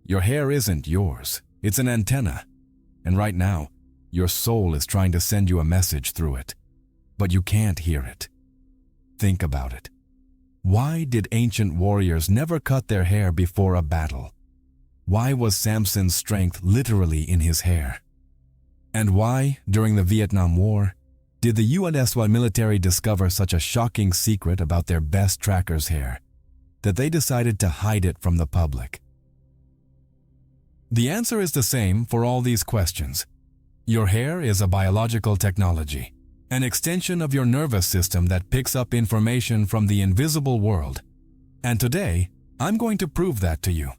Your hair isn't yours. It's an antenna. And right now, your soul is trying to send you a message through it. But you can't hear it. Think about it. Why did ancient warriors never cut their hair before a battle? Why was Samson's strength literally in his hair? And why, during the Vietnam War, did the U.S. military discover such a shocking secret about their best tracker's hair that they decided to hide it from the public? The answer is the same for all these questions. Your hair is a biological technology, an extension of your nervous system that picks up information from the invisible world. And today, I'm going to prove that to you.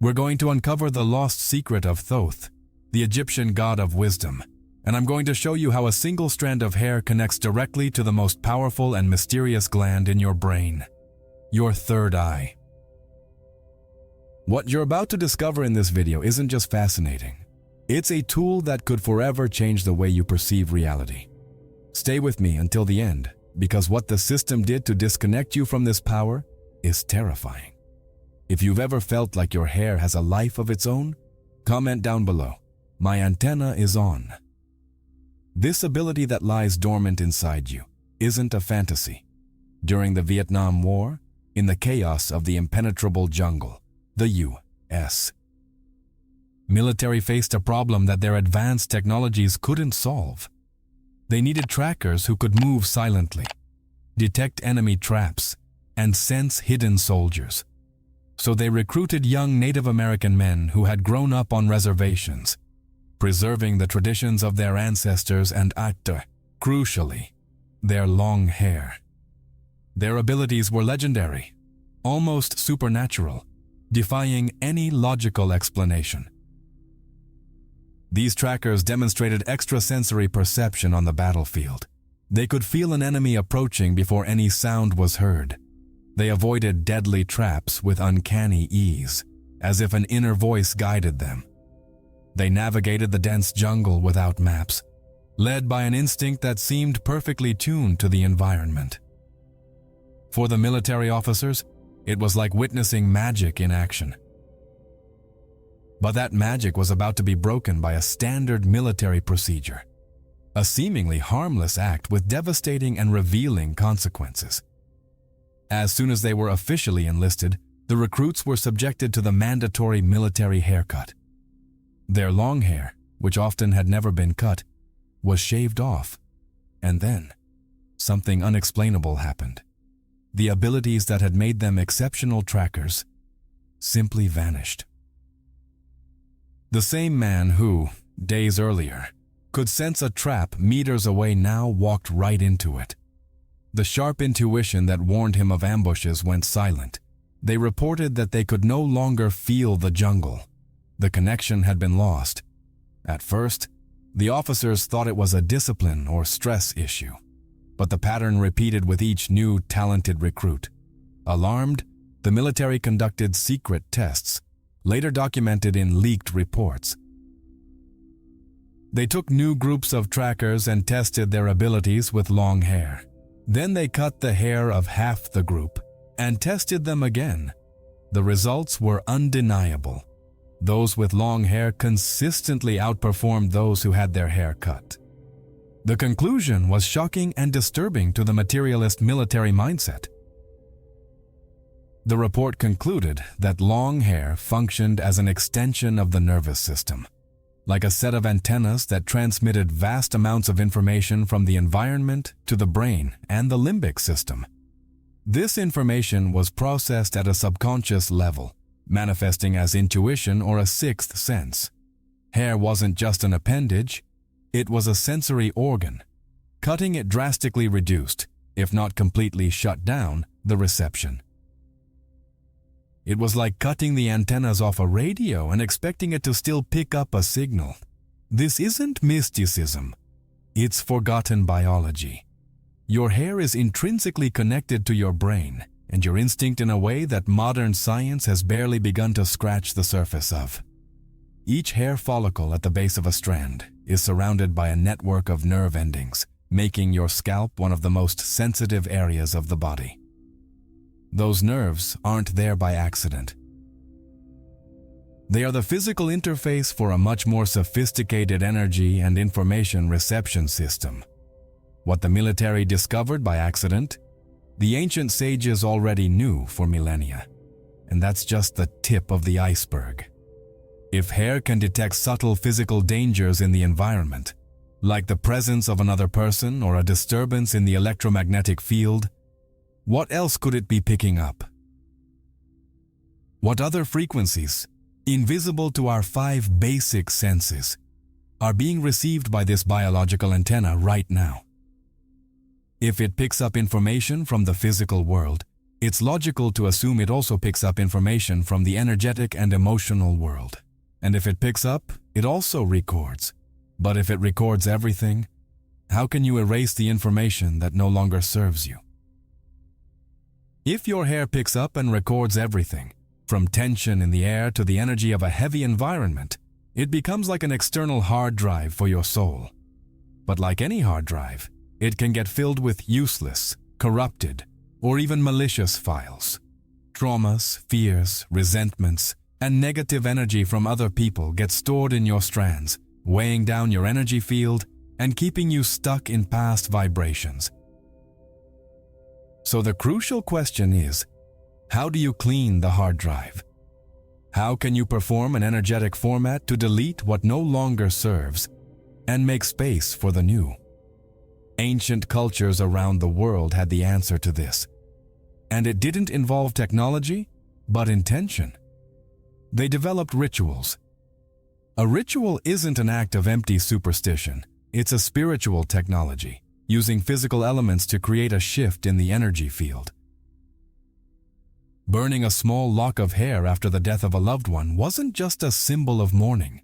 We're going to uncover the lost secret of Thoth, the Egyptian god of wisdom, and I'm going to show you how a single strand of hair connects directly to the most powerful and mysterious gland in your brain, your third eye. What you're about to discover in this video isn't just fascinating. It's a tool that could forever change the way you perceive reality. Stay with me until the end, because what the system did to disconnect you from this power is terrifying. If you've ever felt like your hair has a life of its own, comment down below. My antenna is on. This ability that lies dormant inside you isn't a fantasy. During the Vietnam War, in the chaos of the impenetrable jungle, the U.S. military faced a problem that their advanced technologies couldn't solve. They needed trackers who could move silently, detect enemy traps, and sense hidden soldiers. So they recruited young Native American men who had grown up on reservations, preserving the traditions of their ancestors and crucially, their long hair. Their abilities were legendary, almost supernatural, defying any logical explanation. These trackers demonstrated extrasensory perception on the battlefield. They could feel an enemy approaching before any sound was heard. They avoided deadly traps with uncanny ease, as if an inner voice guided them. They navigated the dense jungle without maps, led by an instinct that seemed perfectly tuned to the environment. For the military officers, it was like witnessing magic in action. But that magic was about to be broken by a standard military procedure, a seemingly harmless act with devastating and revealing consequences. As soon as they were officially enlisted, the recruits were subjected to the mandatory military haircut. Their long hair, which often had never been cut, was shaved off, and then something unexplainable happened. The abilities that had made them exceptional trackers simply vanished. The same man who, days earlier, could sense a trap meters away now walked right into it. The sharp intuition that warned him of ambushes went silent. They reported that they could no longer feel the jungle. The connection had been lost. At first, the officers thought it was a discipline or stress issue, but the pattern repeated with each new talented recruit. Alarmed, the military conducted secret tests, later documented in leaked reports. They took new groups of trackers and tested their abilities with long hair. Then they cut the hair of half the group and tested them again. The results were undeniable. Those with long hair consistently outperformed those who had their hair cut. The conclusion was shocking and disturbing to the materialist military mindset. The report concluded that long hair functioned as an extension of the nervous system, like a set of antennas that transmitted vast amounts of information from the environment to the brain and the limbic system. This information was processed at a subconscious level, manifesting as intuition or a sixth sense. Hair wasn't just an appendage, it was a sensory organ. Cutting it drastically reduced, if not completely shut down, the reception. It was like cutting the antennas off a radio and expecting it to still pick up a signal. This isn't mysticism. It's forgotten biology. Your hair is intrinsically connected to your brain and your instinct in a way that modern science has barely begun to scratch the surface of. Each hair follicle at the base of a strand is surrounded by a network of nerve endings, making your scalp one of the most sensitive areas of the body. Those nerves aren't there by accident. They are the physical interface for a much more sophisticated energy and information reception system. What the military discovered by accident, the ancient sages already knew for millennia. And that's just the tip of the iceberg. If hair can detect subtle physical dangers in the environment, like the presence of another person or a disturbance in the electromagnetic field, what else could it be picking up? What other frequencies, invisible to our 5 basic senses, are being received by this biological antenna right now? If it picks up information from the physical world, it's logical to assume it also picks up information from the energetic and emotional world. And if it picks up, it also records. But if it records everything, how can you erase the information that no longer serves you? If your hair picks up and records everything, from tension in the air to the energy of a heavy environment, it becomes like an external hard drive for your soul. But like any hard drive, it can get filled with useless, corrupted, or even malicious files. Traumas, fears, resentments, and negative energy from other people get stored in your strands, weighing down your energy field and keeping you stuck in past vibrations. So the crucial question is, how do you clean the hard drive? How can you perform an energetic format to delete what no longer serves and make space for the new? Ancient cultures around the world had the answer to this. And it didn't involve technology, but intention. They developed rituals. A ritual isn't an act of empty superstition. It's a spiritual technology, using physical elements to create a shift in the energy field. Burning a small lock of hair after the death of a loved one wasn't just a symbol of mourning.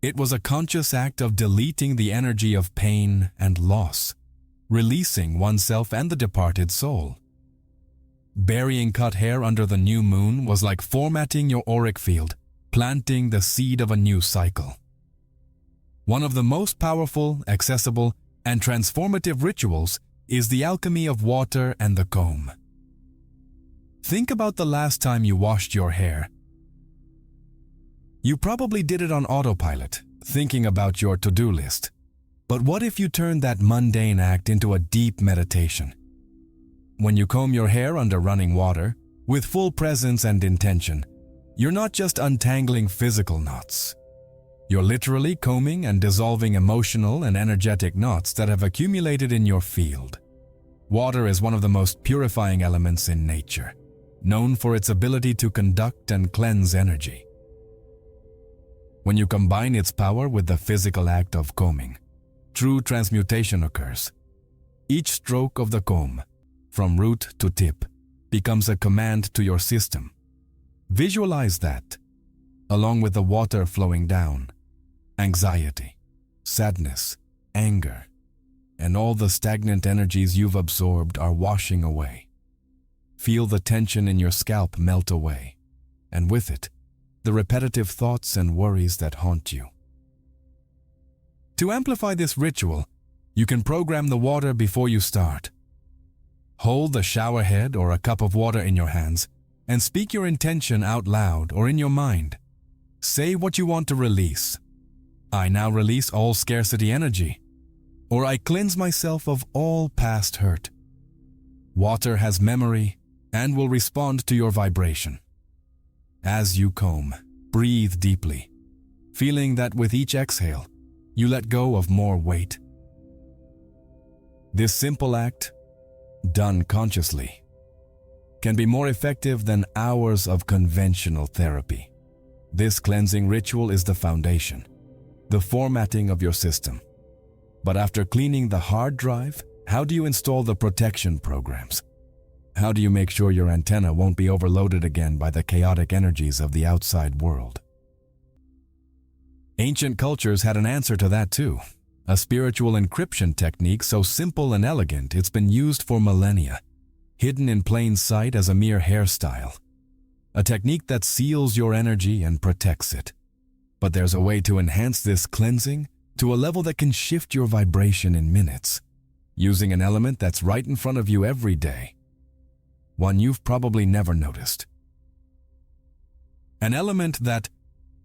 It was a conscious act of deleting the energy of pain and loss, releasing oneself and the departed soul. Burying cut hair under the new moon was like formatting your auric field, planting the seed of a new cycle. One of the most powerful, accessible, and transformative rituals is the alchemy of water and the comb. Think about the last time you washed your hair. You probably did it on autopilot, thinking about your to-do list. But what if you turned that mundane act into a deep meditation? When you comb your hair under running water, with full presence and intention, you're not just untangling physical knots. You're literally combing and dissolving emotional and energetic knots that have accumulated in your field. Water is one of the most purifying elements in nature, known for its ability to conduct and cleanse energy. When you combine its power with the physical act of combing, true transmutation occurs. Each stroke of the comb, from root to tip, becomes a command to your system. Visualize that, along with the water flowing down. Anxiety, sadness, anger, and all the stagnant energies you've absorbed are washing away. Feel the tension in your scalp melt away, and with it, the repetitive thoughts and worries that haunt you. To amplify this ritual, you can program the water before you start. Hold the shower head or a cup of water in your hands and speak your intention out loud or in your mind. Say what you want to release. I now release all scarcity energy, or I cleanse myself of all past hurt. Water has memory and will respond to your vibration. As you comb, breathe deeply, feeling that with each exhale, you let go of more weight. This simple act, done consciously, can be more effective than hours of conventional therapy. This cleansing ritual is the foundation, the formatting of your system. But after cleaning the hard drive, how do you install the protection programs? How do you make sure your antenna won't be overloaded again by the chaotic energies of the outside world? Ancient cultures had an answer to that too. A spiritual encryption technique so simple and elegant it's been used for millennia, hidden in plain sight as a mere hairstyle. A technique that seals your energy and protects it. But there's a way to enhance this cleansing to a level that can shift your vibration in minutes, using an element that's right in front of you every day. One you've probably never noticed. An element that,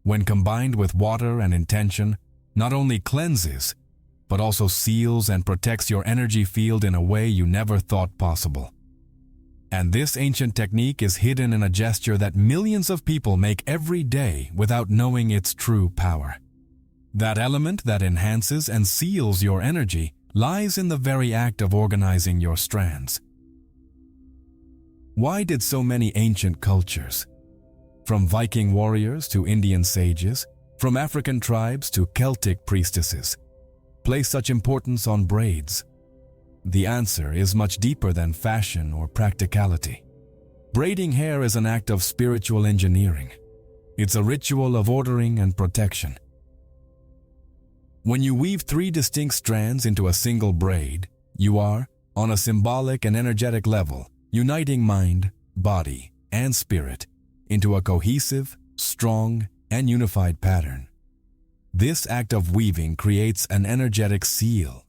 when combined with water and intention, not only cleanses, but also seals and protects your energy field in a way you never thought possible. And this ancient technique is hidden in a gesture that millions of people make every day without knowing its true power. That element that enhances and seals your energy lies in the very act of organizing your strands. Why did so many ancient cultures, from Viking warriors to Indian sages, from African tribes to Celtic priestesses, place such importance on braids? The answer is much deeper than fashion or practicality. Braiding hair is an act of spiritual engineering. It's a ritual of ordering and protection. When you weave 3 distinct strands into a single braid, you are, on a symbolic and energetic level, uniting mind, body, and spirit into a cohesive, strong, and unified pattern. This act of weaving creates an energetic seal.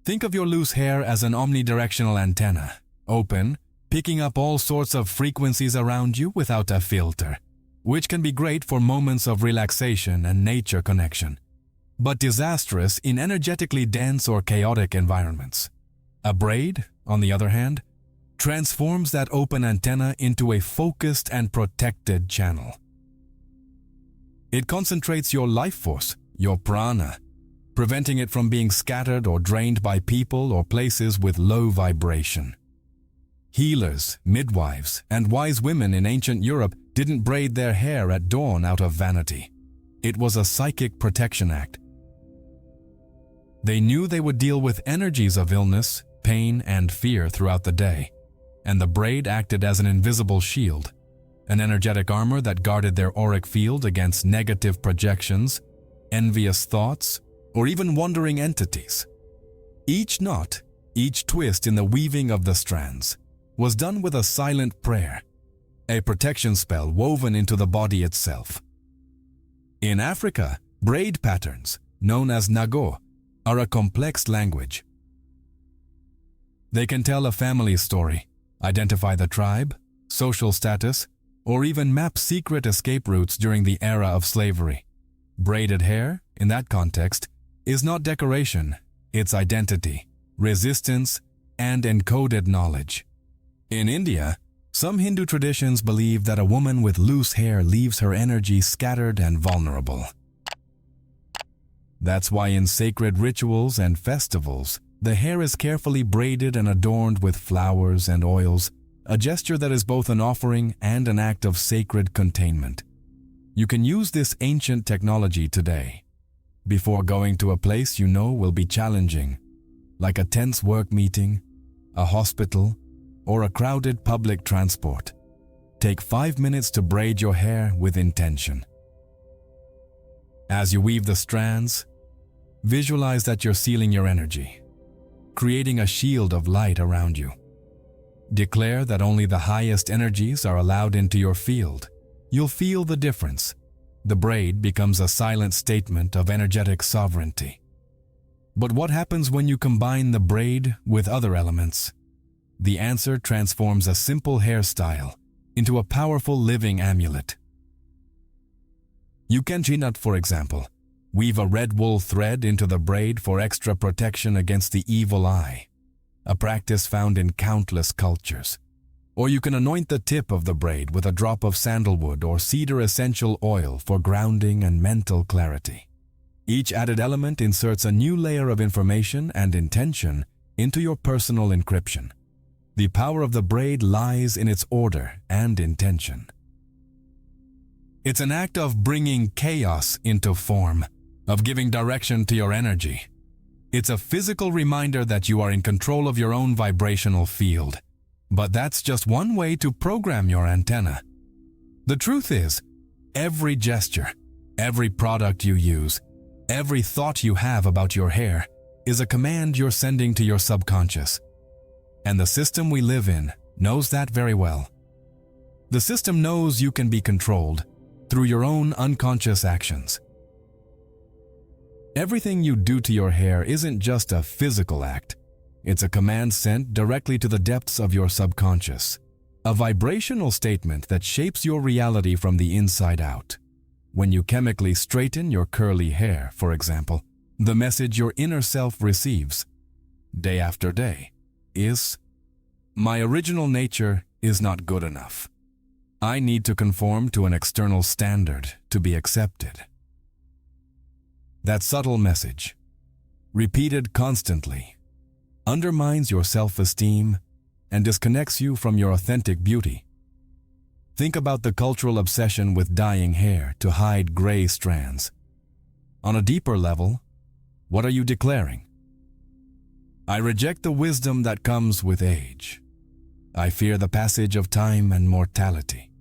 Think of your loose hair as an omnidirectional antenna, open, picking up all sorts of frequencies around you without a filter, which can be great for moments of relaxation and nature connection, but disastrous in energetically dense or chaotic environments. A braid, on the other hand, transforms that open antenna into a focused and protected channel. It concentrates your life force, your prana, preventing it from being scattered or drained by people or places with low vibration. Healers, midwives, and wise women in ancient Europe didn't braid their hair at dawn out of vanity. It was a psychic protection act. They knew they would deal with energies of illness, pain, and fear throughout the day, and the braid acted as an invisible shield, an energetic armor that guarded their auric field against negative projections, envious thoughts, or even wandering entities. Each knot, each twist in the weaving of the strands, was done with a silent prayer, a protection spell woven into the body itself. In Africa, braid patterns, known as nago, are a complex language. They can tell a family story, identify the tribe, social status, or even map secret escape routes during the era of slavery. Braided hair, in that context, is not decoration, it's identity, resistance, and encoded knowledge. In India, some Hindu traditions believe that a woman with loose hair leaves her energy scattered and vulnerable. That's why in sacred rituals and festivals, the hair is carefully braided and adorned with flowers and oils, a gesture that is both an offering and an act of sacred containment. You can use this ancient technology today, before going to a place you know will be challenging, like a tense work meeting, a hospital, or a crowded public transport. Take 5 minutes to braid your hair with intention. As you weave the strands, visualize that you're sealing your energy, creating a shield of light around you. Declare that only the highest energies are allowed into your field. You'll feel the difference. The braid becomes a silent statement of energetic sovereignty. But what happens when you combine the braid with other elements? The answer transforms a simple hairstyle into a powerful living amulet. You can, for example, weave a red wool thread into the braid for extra protection against the evil eye, a practice found in countless cultures. Or you can anoint the tip of the braid with a drop of sandalwood or cedar essential oil for grounding and mental clarity. Each added element inserts a new layer of information and intention into your personal encryption. The power of the braid lies in its order and intention. It's an act of bringing chaos into form, of giving direction to your energy. It's a physical reminder that you are in control of your own vibrational field. But that's just one way to program your antenna. The truth is, every gesture, every product you use, every thought you have about your hair is a command you're sending to your subconscious. And the system we live in knows that very well. The system knows you can be controlled through your own unconscious actions. Everything you do to your hair isn't just a physical act. It's a command sent directly to the depths of your subconscious. A vibrational statement that shapes your reality from the inside out. When you chemically straighten your curly hair, for example, the message your inner self receives, day after day, is, "My original nature is not good enough. I need to conform to an external standard to be accepted." That subtle message, repeated constantly, undermines your self-esteem and disconnects you from your authentic beauty. Think about the cultural obsession with dyeing hair to hide gray strands. On a deeper level, what are you declaring? I reject the wisdom that comes with age. I fear the passage of time and mortality.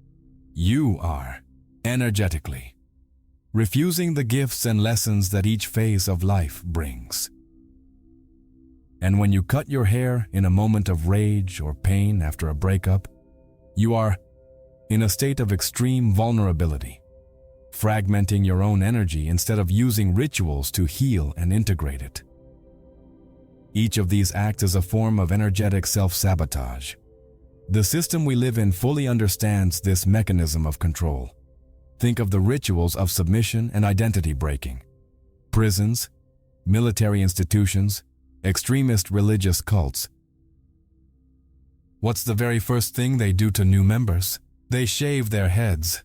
You are, energetically, refusing the gifts and lessons that each phase of life brings. And when you cut your hair in a moment of rage or pain after a breakup, you are in a state of extreme vulnerability, fragmenting your own energy instead of using rituals to heal and integrate it. Each of these acts is a form of energetic self-sabotage. The system we live in fully understands this mechanism of control. Think of the rituals of submission and identity breaking. Prisons, military institutions, extremist religious cults. What's the very first thing they do to new members? They shave their heads.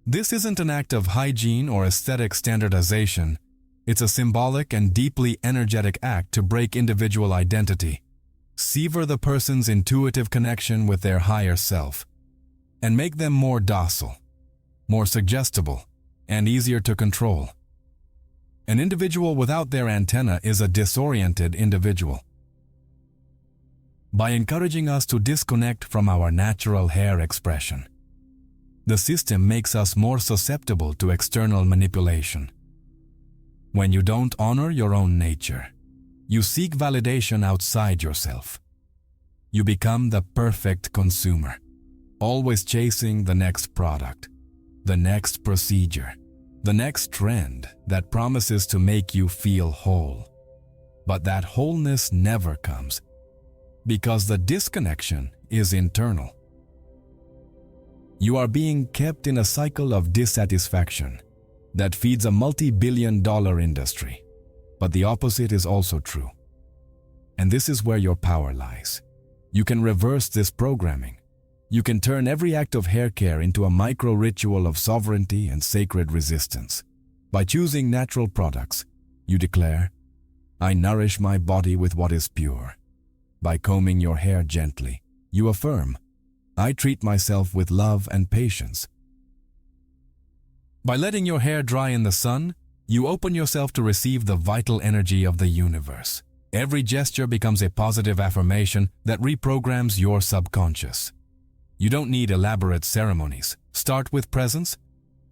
This isn't an act of hygiene or aesthetic standardization. It's a symbolic and deeply energetic act to break individual identity, sever the person's intuitive connection with their higher self, and make them more docile, more suggestible, and easier to control. An individual without their antenna is a disoriented individual. By encouraging us to disconnect from our natural hair expression, the system makes us more susceptible to external manipulation. When you don't honor your own nature, you seek validation outside yourself. You become the perfect consumer, always chasing the next product, the next procedure, the next trend that promises to make you feel whole. But that wholeness never comes, because the disconnection is internal. You are being kept in a cycle of dissatisfaction that feeds a multi-billion-dollar industry. But the opposite is also true. And this is where your power lies. You can reverse this programming. You can turn every act of hair care into a micro-ritual of sovereignty and sacred resistance. By choosing natural products, you declare, "I nourish my body with what is pure." By combing your hair gently, you affirm, "I treat myself with love and patience." By letting your hair dry in the sun, you open yourself to receive the vital energy of the universe. Every gesture becomes a positive affirmation that reprograms your subconscious. You don't need elaborate ceremonies. Start with presence.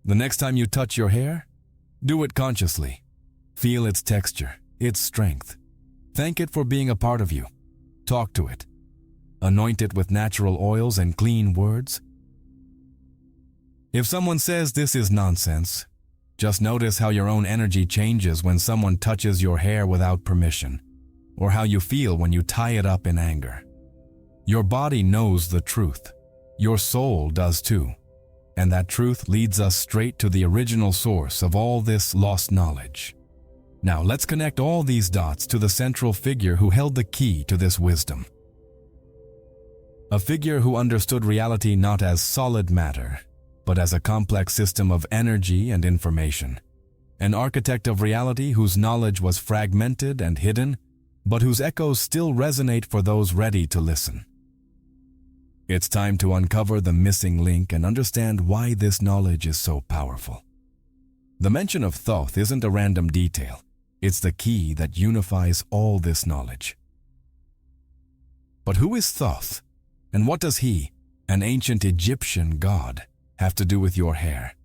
The next time you touch your hair, do it consciously. Feel its texture, its strength. Thank it for being a part of you. Talk to it. Anoint it with natural oils and clean words. If someone says this is nonsense, just notice how your own energy changes when someone touches your hair without permission, or how you feel when you tie it up in anger. Your body knows the truth. Your soul does too. And that truth leads us straight to the original source of all this lost knowledge. Now let's connect all these dots to the central figure who held the key to this wisdom. A figure who understood reality not as solid matter, but as a complex system of energy and information. An architect of reality whose knowledge was fragmented and hidden, but whose echoes still resonate for those ready to listen. It's time to uncover the missing link and understand why this knowledge is so powerful. The mention of Thoth isn't a random detail. It's the key that unifies all this knowledge. But who is Thoth? And what does he, an ancient Egyptian god, have to do with your hair?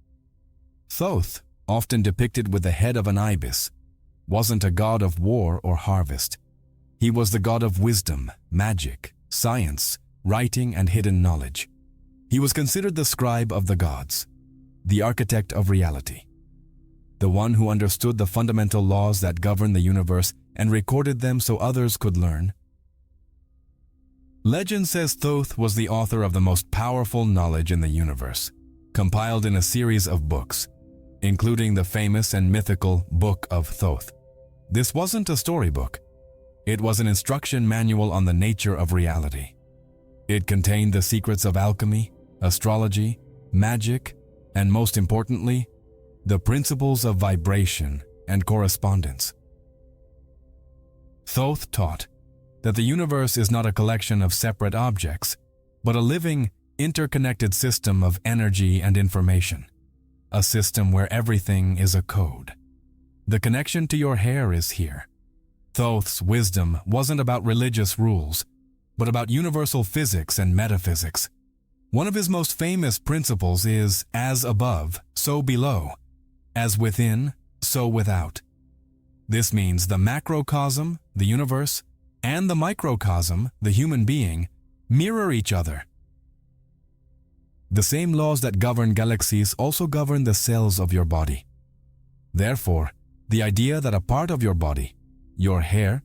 Thoth, often depicted with the head of an ibis, wasn't a god of war or harvest. He was the god of wisdom, magic, science, writing, and hidden knowledge. He was considered the scribe of the gods, the architect of reality, the one who understood the fundamental laws that govern the universe and recorded them so others could learn. Legend says Thoth was the author of the most powerful knowledge in the universe, compiled in a series of books, including the famous and mythical Book of Thoth. This wasn't a storybook. It was an instruction manual on the nature of reality. It contained the secrets of alchemy, astrology, magic, and most importantly, the principles of vibration and correspondence. Thoth taught that the universe is not a collection of separate objects, but a living, interconnected system of energy and information, a system where everything is a code. The connection to your hair is here. Thoth's wisdom wasn't about religious rules, but about universal physics and metaphysics. One of his most famous principles is, as above, so below, as within, so without. This means the macrocosm, the universe, and the microcosm, the human being, mirror each other. The same laws that govern galaxies also govern the cells of your body. Therefore, the idea that a part of your body, your hair,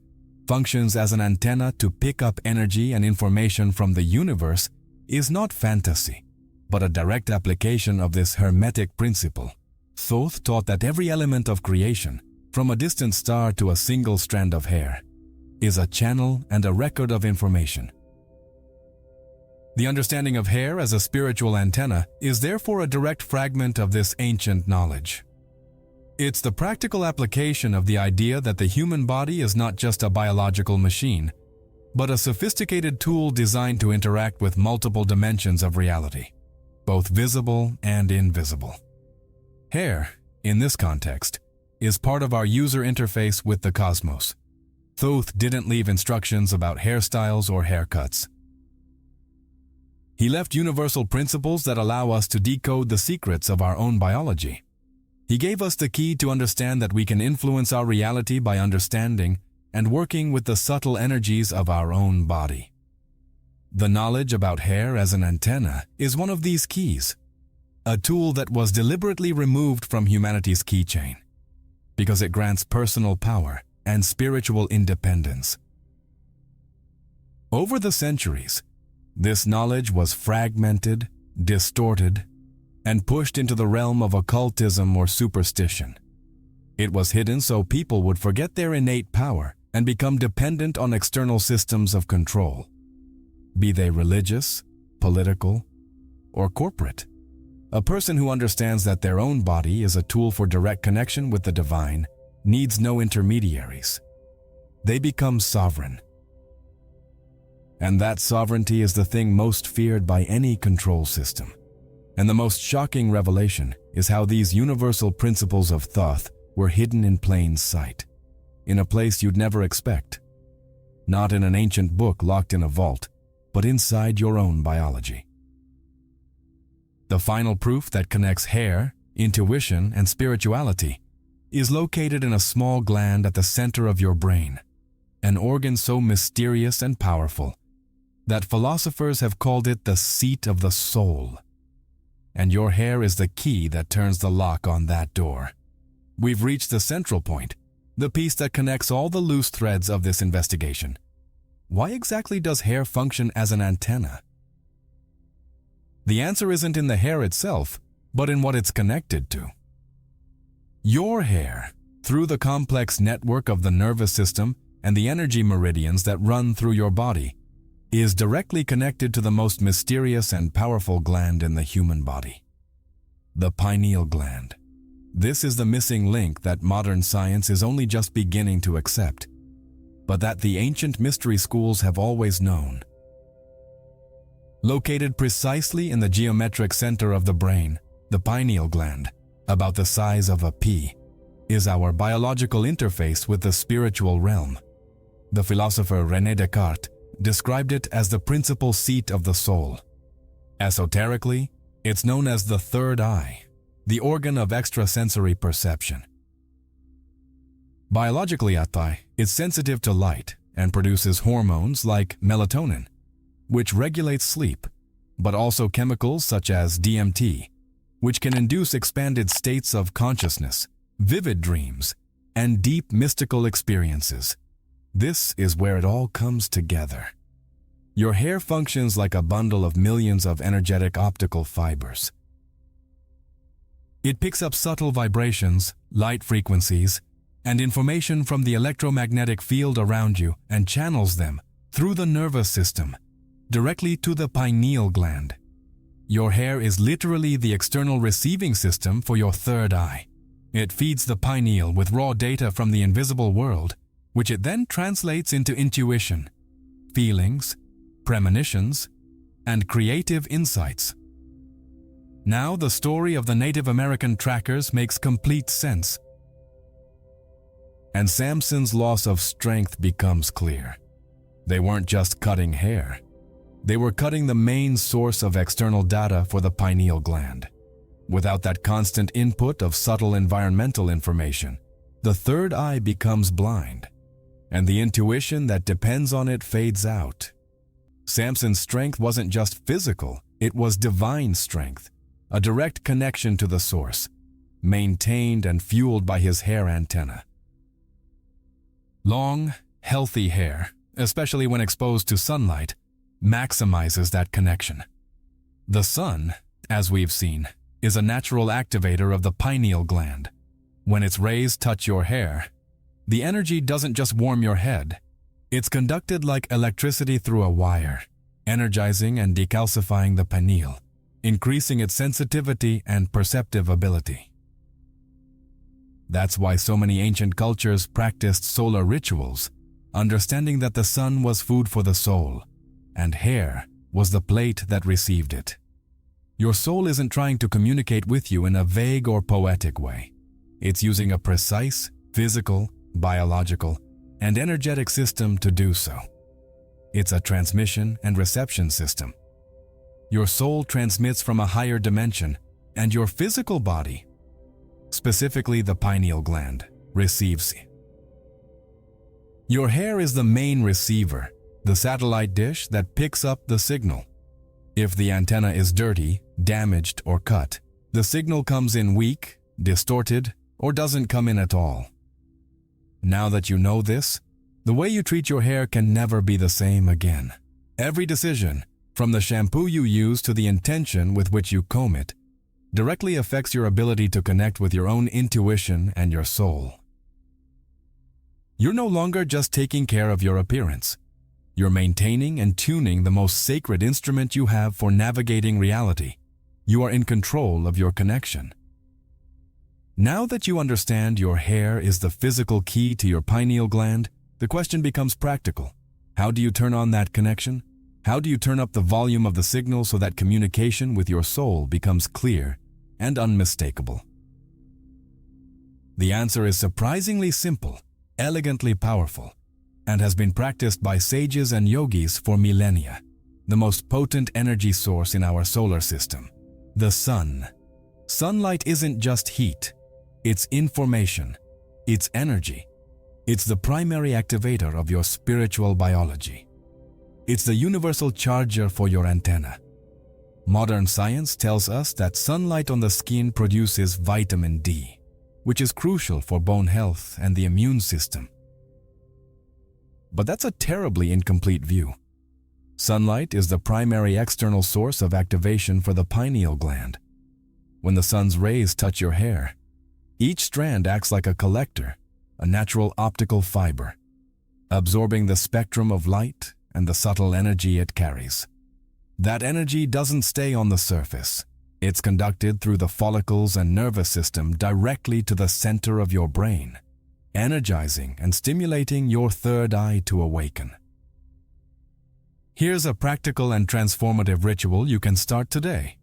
functions as an antenna to pick up energy and information from the universe is not fantasy, but a direct application of this Hermetic principle. Thoth taught that every element of creation, from a distant star to a single strand of hair, is a channel and a record of information. The understanding of hair as a spiritual antenna is therefore a direct fragment of this ancient knowledge. It's the practical application of the idea that the human body is not just a biological machine, but a sophisticated tool designed to interact with multiple dimensions of reality, both visible and invisible. Hair, in this context, is part of our user interface with the cosmos. Thoth didn't leave instructions about hairstyles or haircuts. He left universal principles that allow us to decode the secrets of our own biology. He gave us the key to understand that we can influence our reality by understanding and working with the subtle energies of our own body. The knowledge about hair as an antenna is one of these keys, a tool that was deliberately removed from humanity's keychain, because it grants personal power and spiritual independence. Over the centuries, this knowledge was fragmented, distorted, and pushed into the realm of occultism or superstition. It was hidden so people would forget their innate power and become dependent on external systems of control, be they religious, political, or corporate. A person who understands that their own body is a tool for direct connection with the divine needs no intermediaries. They become sovereign. And that sovereignty is the thing most feared by any control system. And the most shocking revelation is how these universal principles of Thoth were hidden in plain sight, in a place you'd never expect. Not in an ancient book locked in a vault, but inside your own biology. The final proof that connects hair, intuition, and spirituality is located in a small gland at the center of your brain, an organ so mysterious and powerful that philosophers have called it the seat of the soul. And your hair is the key that turns the lock on that door. We've reached the central point, the piece that connects all the loose threads of this investigation. Why exactly does hair function as an antenna? The answer isn't in the hair itself, but in what it's connected to. Your hair, through the complex network of the nervous system and the energy meridians that run through your body, is directly connected to the most mysterious and powerful gland in the human body, the pineal gland. This is the missing link that modern science is only just beginning to accept, but that the ancient mystery schools have always known. Located precisely in the geometric center of the brain, the pineal gland, about the size of a pea, is our biological interface with the spiritual realm. The philosopher René Descartes described it as the principal seat of the soul. Esoterically, it's known as the third eye, the organ of extrasensory perception. Biologically, it's sensitive to light and produces hormones like melatonin, which regulates sleep, but also chemicals such as DMT, which can induce expanded states of consciousness, vivid dreams, and deep mystical experiences. This is where it all comes together. Your hair functions like a bundle of millions of energetic optical fibers. It picks up subtle vibrations, light frequencies, and information from the electromagnetic field around you and channels them through the nervous system, directly to the pineal gland. Your hair is literally the external receiving system for your third eye. It feeds the pineal with raw data from the invisible world, which it then translates into intuition, feelings, premonitions, and creative insights. Now the story of the Native American trackers makes complete sense. And Samson's loss of strength becomes clear. They weren't just cutting hair. They were cutting the main source of external data for the pineal gland. Without that constant input of subtle environmental information, the third eye becomes blind, and the intuition that depends on it fades out. Samson's strength wasn't just physical, it was divine strength, a direct connection to the source, maintained and fueled by his hair antenna. Long, healthy hair, especially when exposed to sunlight, maximizes that connection. The sun, as we've seen, is a natural activator of the pineal gland. When its rays touch your hair, the energy doesn't just warm your head, it's conducted like electricity through a wire, energizing and decalcifying the pineal, increasing its sensitivity and perceptive ability. That's why so many ancient cultures practiced solar rituals, understanding that the sun was food for the soul, and hair was the plate that received it. Your soul isn't trying to communicate with you in a vague or poetic way. It's using a precise, physical, biological, and energetic system to do so. It's a transmission and reception system. Your soul transmits from a higher dimension, and your physical body, specifically the pineal gland, receives. Your hair is the main receiver, the satellite dish that picks up the signal. If the antenna is dirty, damaged, or cut, the signal comes in weak, distorted, or doesn't come in at all. Now that you know this, the way you treat your hair can never be the same again. Every decision, from the shampoo you use to the intention with which you comb it, directly affects your ability to connect with your own intuition and your soul. You're no longer just taking care of your appearance. You're maintaining and tuning the most sacred instrument you have for navigating reality. You are in control of your connection. Now that you understand your hair is the physical key to your pineal gland, the question becomes practical. How do you turn on that connection? How do you turn up the volume of the signal so that communication with your soul becomes clear and unmistakable? The answer is surprisingly simple, elegantly powerful, and has been practiced by sages and yogis for millennia. The most potent energy source in our solar system, the sun. Sunlight isn't just heat. It's information, it's energy. It's the primary activator of your spiritual biology. It's the universal charger for your antenna. Modern science tells us that sunlight on the skin produces vitamin D, which is crucial for bone health and the immune system. But that's a terribly incomplete view. Sunlight is the primary external source of activation for the pineal gland. When the sun's rays touch your hair, each strand acts like a collector, a natural optical fiber, absorbing the spectrum of light and the subtle energy it carries. That energy doesn't stay on the surface. It's conducted through the follicles and nervous system directly to the center of your brain, energizing and stimulating your third eye to awaken. Here's a practical and transformative ritual you can start today.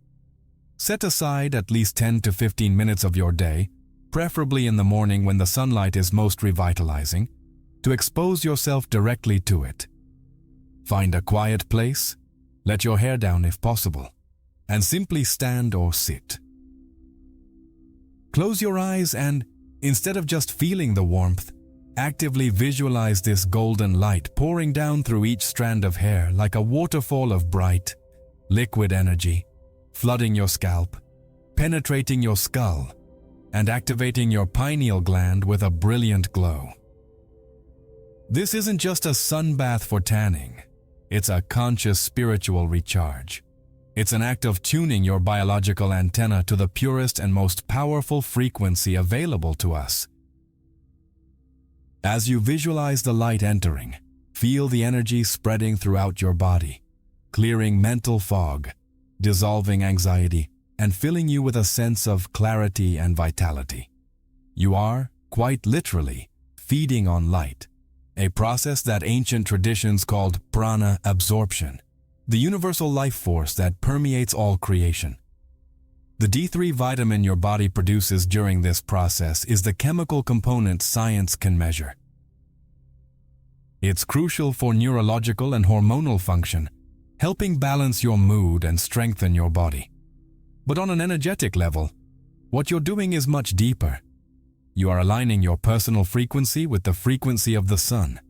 Set aside at least 10 to 15 minutes of your day, preferably in the morning when the sunlight is most revitalizing, to expose yourself directly to it. Find a quiet place, let your hair down if possible, and simply stand or sit. Close your eyes and, instead of just feeling the warmth, actively visualize this golden light pouring down through each strand of hair like a waterfall of bright, liquid energy, flooding your scalp, penetrating your skull, and activating your pineal gland with a brilliant glow. This isn't just a sun bath for tanning. It's a conscious spiritual recharge. It's an act of tuning your biological antenna to the purest and most powerful frequency available to us. As you visualize the light entering, feel the energy spreading throughout your body, clearing mental fog, dissolving anxiety, and filling you with a sense of clarity and vitality. You are, quite literally, feeding on light, a process that ancient traditions called prana absorption, the universal life force that permeates all creation. The D3 vitamin your body produces during this process is the chemical component science can measure. It's crucial for neurological and hormonal function, helping balance your mood and strengthen your body. But on an energetic level, what you're doing is much deeper. You are aligning your personal frequency with the frequency of the sun,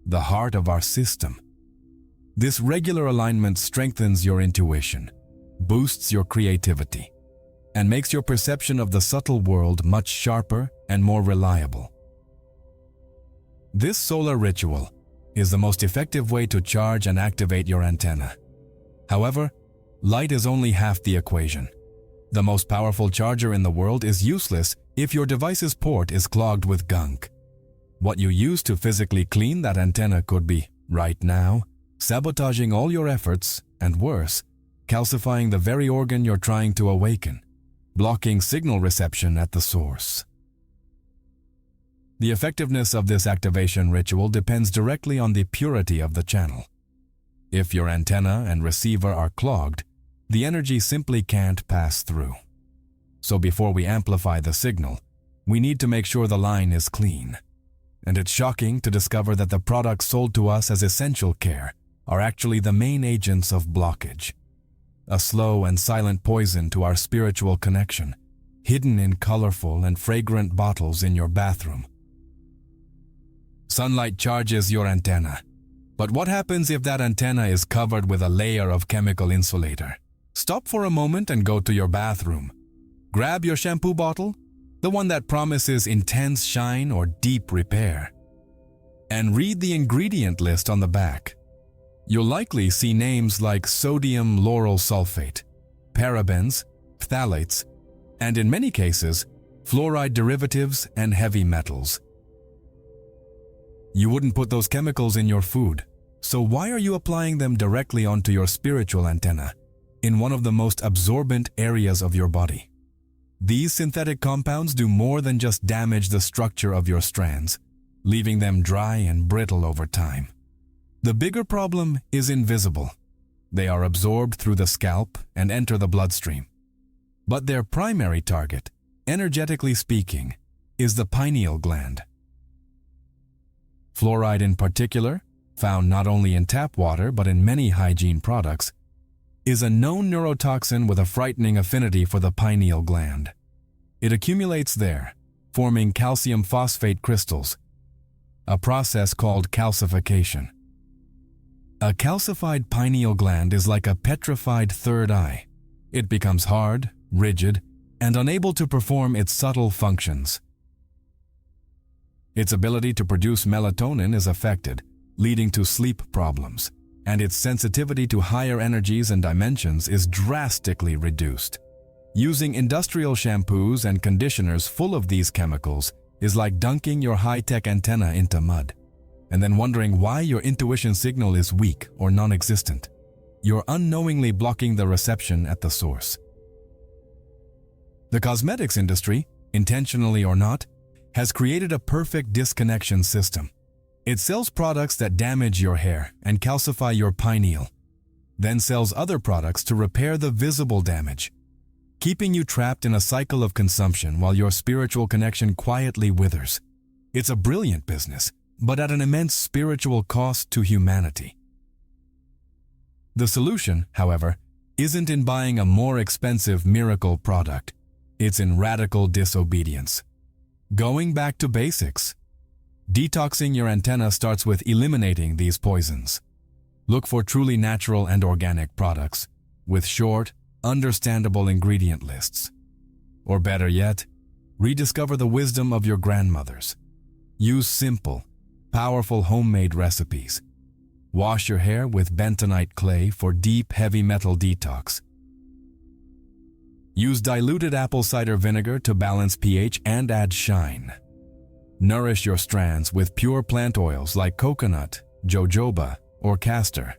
the heart of our system. This regular alignment strengthens your intuition, boosts your creativity, and makes your perception of the subtle world much sharper and more reliable. This solar ritual is the most effective way to charge and activate your antenna. However, light is only half the equation. The most powerful charger in the world is useless if your device's port is clogged with gunk. What you use to physically clean that antenna could be, right now, sabotaging all your efforts, and worse, calcifying the very organ you're trying to awaken, blocking signal reception at the source. The effectiveness of this activation ritual depends directly on the purity of the channel. If your antenna and receiver are clogged, the energy simply can't pass through. So before we amplify the signal, we need to make sure the line is clean. And it's shocking to discover that the products sold to us as essential care are actually the main agents of blockage. A slow and silent poison to our spiritual connection, hidden in colorful and fragrant bottles in your bathroom. Sunlight charges your antenna. But what happens if that antenna is covered with a layer of chemical insulator? Stop for a moment and go to your bathroom. Grab your shampoo bottle, the one that promises intense shine or deep repair, and read the ingredient list on the back. You'll likely see names like sodium lauryl sulfate, parabens, phthalates, and in many cases, fluoride derivatives and heavy metals. You wouldn't put those chemicals in your food, so why are you applying them directly onto your spiritual antenna, in one of the most absorbent areas of your body? These synthetic compounds do more than just damage the structure of your strands, leaving them dry and brittle over time. The bigger problem is invisible. They are absorbed through the scalp and enter the bloodstream. But their primary target, energetically speaking, is the pineal gland. Fluoride in particular, found not only in tap water but in many hygiene products, is a known neurotoxin with a frightening affinity for the pineal gland. It accumulates there, forming calcium phosphate crystals, a process called calcification. A calcified pineal gland is like a petrified third eye. It becomes hard, rigid, and unable to perform its subtle functions. Its ability to produce melatonin is affected, leading to sleep problems, and its sensitivity to higher energies and dimensions is drastically reduced. Using industrial shampoos and conditioners full of these chemicals is like dunking your high-tech antenna into mud, and then wondering why your intuition signal is weak or non-existent. You're unknowingly blocking the reception at the source. The cosmetics industry, intentionally or not, has created a perfect disconnection system. It sells products that damage your hair and calcify your pineal, then sells other products to repair the visible damage, keeping you trapped in a cycle of consumption while your spiritual connection quietly withers. It's a brilliant business, but at an immense spiritual cost to humanity. The solution, however, isn't in buying a more expensive miracle product. It's in radical disobedience. Going back to basics. Detoxing your antenna starts with eliminating these poisons. Look for truly natural and organic products with short, understandable ingredient lists. Or better yet, rediscover the wisdom of your grandmothers. Use simple, powerful homemade recipes. Wash your hair with bentonite clay for deep heavy metal detox. Use diluted apple cider vinegar to balance pH and add shine. Nourish your strands with pure plant oils like coconut, jojoba, or castor.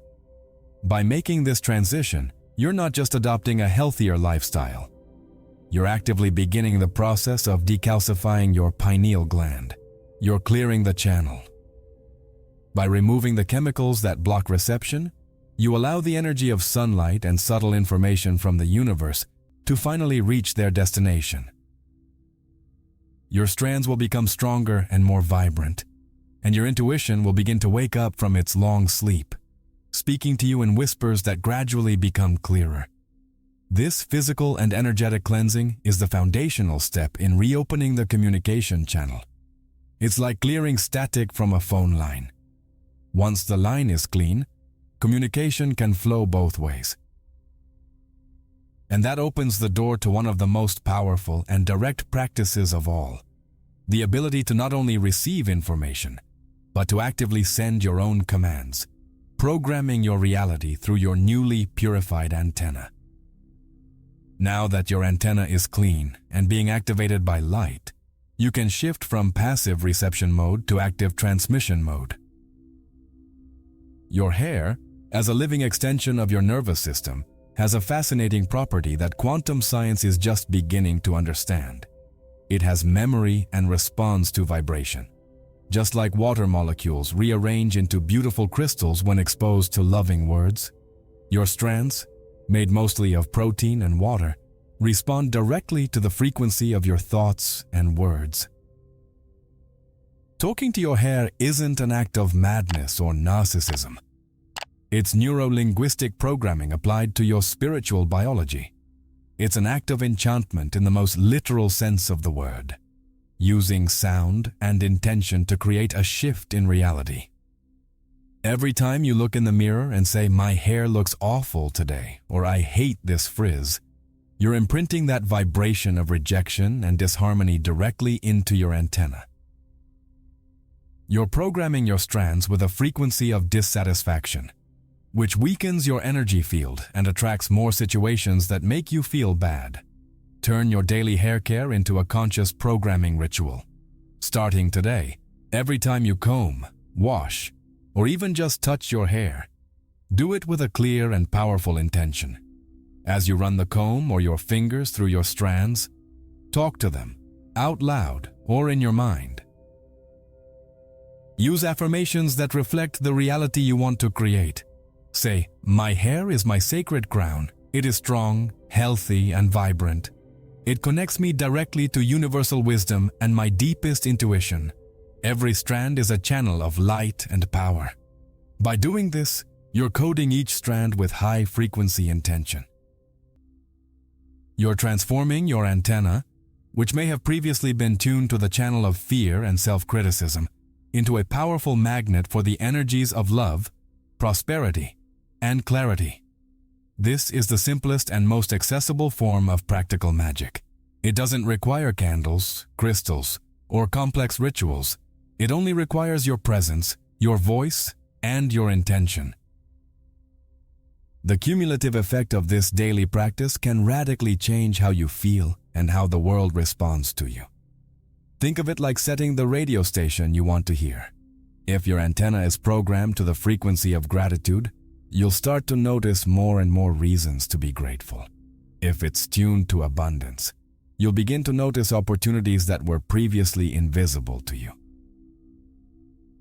By making this transition, you're not just adopting a healthier lifestyle. You're actively beginning the process of decalcifying your pineal gland. You're clearing the channel. By removing the chemicals that block reception, you allow the energy of sunlight and subtle information from the universe to finally reach their destination. Your strands will become stronger and more vibrant, and your intuition will begin to wake up from its long sleep, speaking to you in whispers that gradually become clearer. This physical and energetic cleansing is the foundational step in reopening the communication channel. It's like clearing static from a phone line. Once the line is clean, communication can flow both ways. And that opens the door to one of the most powerful and direct practices of all, the ability to not only receive information, but to actively send your own commands, programming your reality through your newly purified antenna. Now that your antenna is clean and being activated by light, you can shift from passive reception mode to active transmission mode. Your hair, as a living extension of your nervous system, has a fascinating property that quantum science is just beginning to understand. It has memory and responds to vibration. Just like water molecules rearrange into beautiful crystals when exposed to loving words, your strands, made mostly of protein and water, respond directly to the frequency of your thoughts and words. Talking to your hair isn't an act of madness or narcissism. It's neuro-linguistic programming applied to your spiritual biology. It's an act of enchantment in the most literal sense of the word, using sound and intention to create a shift in reality. Every time you look in the mirror and say, "My hair looks awful today," or "I hate this frizz," you're imprinting that vibration of rejection and disharmony directly into your antenna. You're programming your strands with a frequency of dissatisfaction, which weakens your energy field and attracts more situations that make you feel bad. Turn your daily hair care into a conscious programming ritual. Starting today, every time you comb, wash, or even just touch your hair, do it with a clear and powerful intention. As you run the comb or your fingers through your strands, talk to them, out loud or in your mind. Use affirmations that reflect the reality you want to create. Say, "My hair is my sacred crown. It is strong, healthy, and vibrant. It connects me directly to universal wisdom and my deepest intuition. Every strand is a channel of light and power." By doing this, you're coding each strand with high-frequency intention. You're transforming your antenna, which may have previously been tuned to the channel of fear and self-criticism, into a powerful magnet for the energies of love, prosperity, and clarity. This is the simplest and most accessible form of practical magic. It doesn't require candles, crystals, or complex rituals. It only requires your presence, your voice, and your intention. The cumulative effect of this daily practice can radically change how you feel and how the world responds to you. Think of it like setting the radio station you want to hear. If your antenna is programmed to the frequency of gratitude, you'll start to notice more and more reasons to be grateful. If it's tuned to abundance, you'll begin to notice opportunities that were previously invisible to you.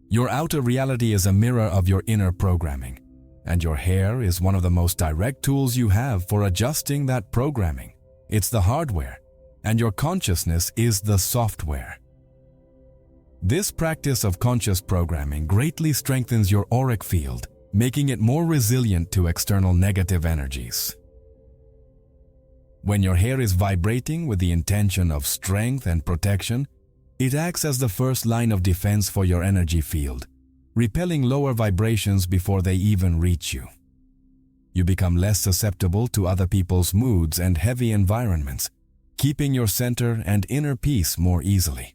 Your outer reality is a mirror of your inner programming, and your hair is one of the most direct tools you have for adjusting that programming. It's the hardware, and your consciousness is the software. This practice of conscious programming greatly strengthens your auric field, making it more resilient to external negative energies. When your hair is vibrating with the intention of strength and protection, it acts as the first line of defense for your energy field, repelling lower vibrations before they even reach you. You become less susceptible to other people's moods and heavy environments, keeping your center and inner peace more easily.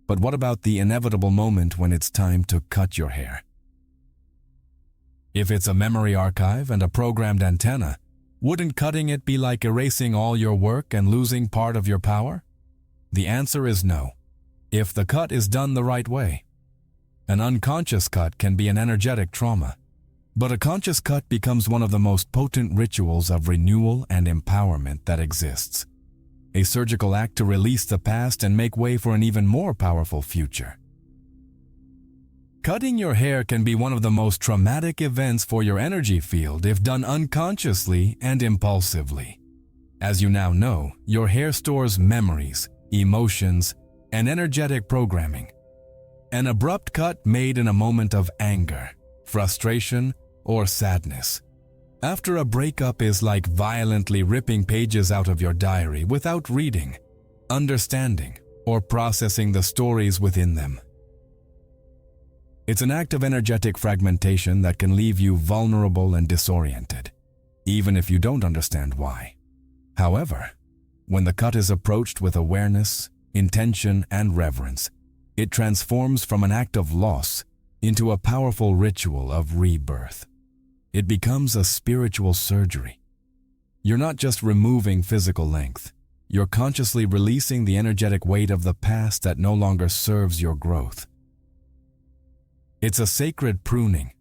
But what about the inevitable moment when it's time to cut your hair? If it's a memory archive and a programmed antenna, wouldn't cutting it be like erasing all your work and losing part of your power? The answer is no, if the cut is done the right way. An unconscious cut can be an energetic trauma, but a conscious cut becomes one of the most potent rituals of renewal and empowerment that exists. A surgical act to release the past and make way for an even more powerful future. Cutting your hair can be one of the most traumatic events for your energy field if done unconsciously and impulsively. As you now know, your hair stores memories, emotions, and energetic programming. An abrupt cut made in a moment of anger, frustration, or sadness. After a breakup is like violently ripping pages out of your diary without reading, understanding, or processing the stories within them. It's an act of energetic fragmentation that can leave you vulnerable and disoriented, even if you don't understand why. However, when the cut is approached with awareness, intention, and reverence, it transforms from an act of loss into a powerful ritual of rebirth. It becomes a spiritual surgery. You're not just removing physical length, you're consciously releasing the energetic weight of the past that no longer serves your growth. It's a sacred pruning,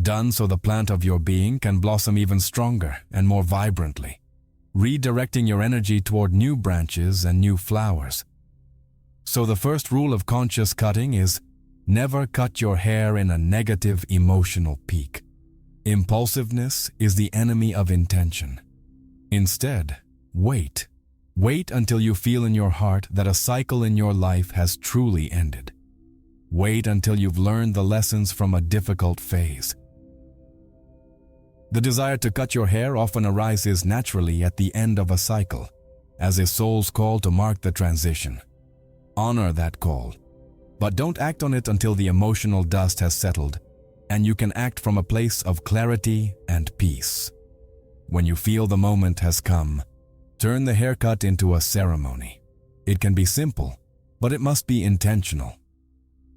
done so the plant of your being can blossom even stronger and more vibrantly, redirecting your energy toward new branches and new flowers. So the first rule of conscious cutting is never cut your hair in a negative emotional peak. Impulsiveness is the enemy of intention. Instead, wait. Wait until you feel in your heart that a cycle in your life has truly ended. Wait until you've learned the lessons from a difficult phase. The desire to cut your hair often arises naturally at the end of a cycle, as a soul's call to mark the transition. Honor that call, but don't act on it until the emotional dust has settled and you can act from a place of clarity and peace. When you feel the moment has come, turn the haircut into a ceremony. It can be simple, but it must be intentional.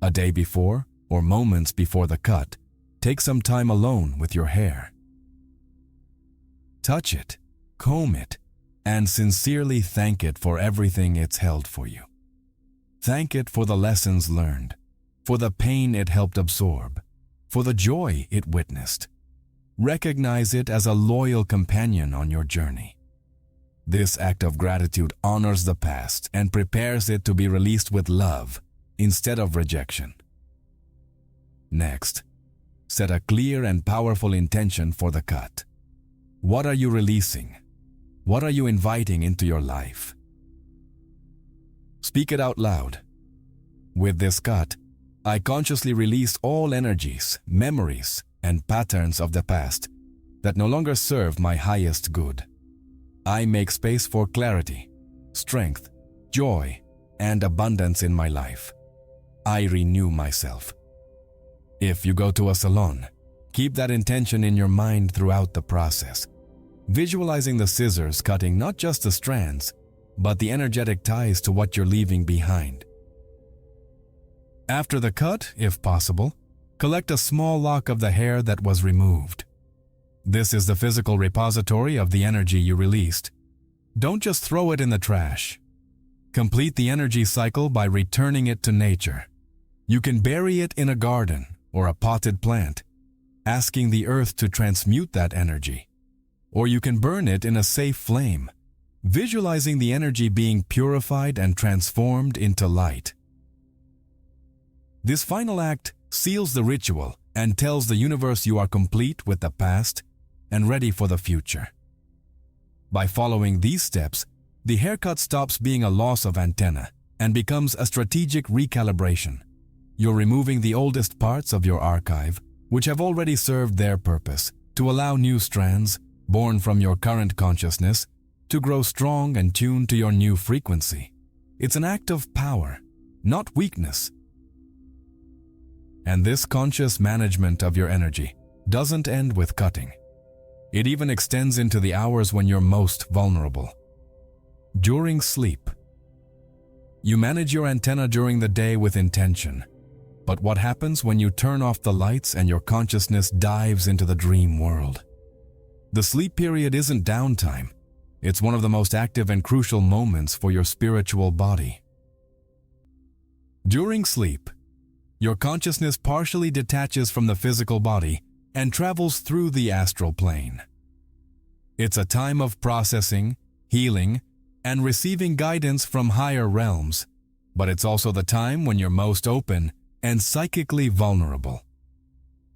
A day before, or moments before the cut, take some time alone with your hair. Touch it, comb it, and sincerely thank it for everything it's held for you. Thank it for the lessons learned, for the pain it helped absorb, for the joy it witnessed. Recognize it as a loyal companion on your journey. This act of gratitude honors the past and prepares it to be released with love instead of rejection. Next, set a clear and powerful intention for the cut. What are you releasing? What are you inviting into your life? Speak it out loud. With this cut, I consciously release all energies, memories, and patterns of the past that no longer serve my highest good. I make space for clarity, strength, joy, and abundance in my life. I renew myself. If you go to a salon, keep that intention in your mind throughout the process, visualizing the scissors cutting not just the strands, but the energetic ties to what you're leaving behind. After the cut, if possible, collect a small lock of the hair that was removed. This is the physical repository of the energy you released. Don't just throw it in the trash. Complete the energy cycle by returning it to nature. You can bury it in a garden or a potted plant, asking the earth to transmute that energy. Or you can burn it in a safe flame, visualizing the energy being purified and transformed into light. This final act seals the ritual and tells the universe you are complete with the past and ready for the future. By following these steps, the haircut stops being a loss of antenna and becomes a strategic recalibration. You're removing the oldest parts of your archive, which have already served their purpose, to allow new strands, born from your current consciousness, to grow strong and tuned to your new frequency. It's an act of power, not weakness. And this conscious management of your energy doesn't end with cutting. It even extends into the hours when you're most vulnerable. During sleep, you manage your antenna during the day with intention. but what happens when you turn off the lights and your consciousness dives into the dream world. The sleep period isn't downtime. It's one of the most active and crucial moments for your spiritual body. During sleep, your consciousness partially detaches from the physical body and travels through the astral plane. It's a time of processing, healing, and receiving guidance from higher realms, but it's also the time when you're most open and psychically vulnerable.